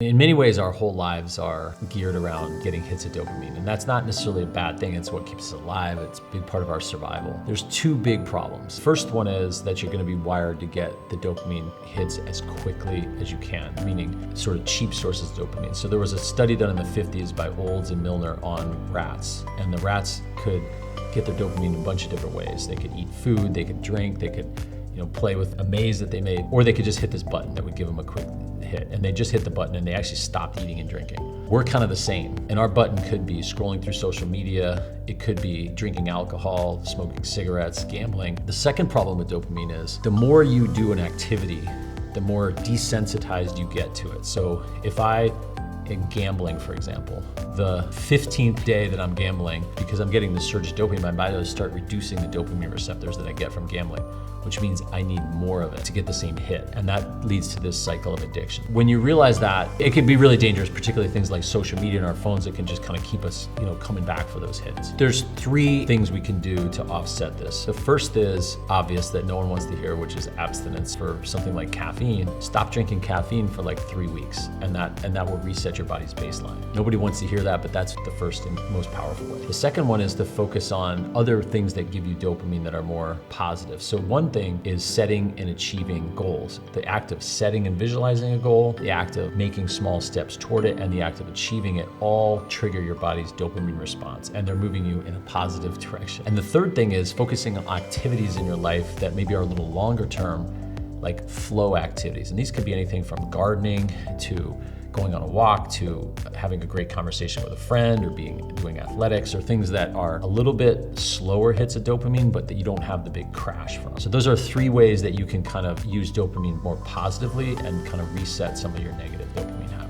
In many ways, our whole lives are geared around getting hits of dopamine, and that's not necessarily a bad thing. It's what keeps us alive. It's a big part of our survival. There's two big problems. First one is that you're going to be wired to get the dopamine hits as quickly as you can, meaning sort of cheap sources of dopamine. So there was a study done in the 50s by Olds and Milner on rats, and the rats could get their dopamine in a bunch of different ways. They could eat food, they could drink, they could play with a maze that they made, or they could just hit this button that would give them a quick hit, and they just hit the button and they actually stopped eating and drinking. We're kind of the same, and our button could be scrolling through social media, it could be drinking alcohol, smoking cigarettes, gambling. The second problem with dopamine is the more you do an activity, the more desensitized you get to it. So if I am gambling, for example, the 15th day that I'm gambling, because I'm getting this surge of dopamine, my body will start reducing the dopamine receptors that I get from gambling, which means I need more of it to get the same hit. And that leads to this cycle of addiction. When you realize that, it can be really dangerous, particularly things like social media and our phones that can just kind of keep us, coming back for those hits. There's three things we can do to offset this. The first is obvious that no one wants to hear, which is abstinence for something like caffeine. Stop drinking caffeine for like 3 weeks, and that will reset your body's baseline. Nobody wants to hear that, but that's the first and most powerful way. The second one is to focus on other things that give you dopamine that are more positive. So one thing is setting and achieving goals. The act of setting and visualizing a goal, the act of making small steps toward it, and the act of achieving it all trigger your body's dopamine response, and they're moving you in a positive direction. And the third thing is focusing on activities in your life that maybe are a little longer term, like flow activities. And these could be anything from gardening to going on a walk to having a great conversation with a friend, or doing athletics, or things that are a little bit slower hits of dopamine, but that you don't have the big crash from. So those are three ways that you can kind of use dopamine more positively and kind of reset some of your negative dopamine habits.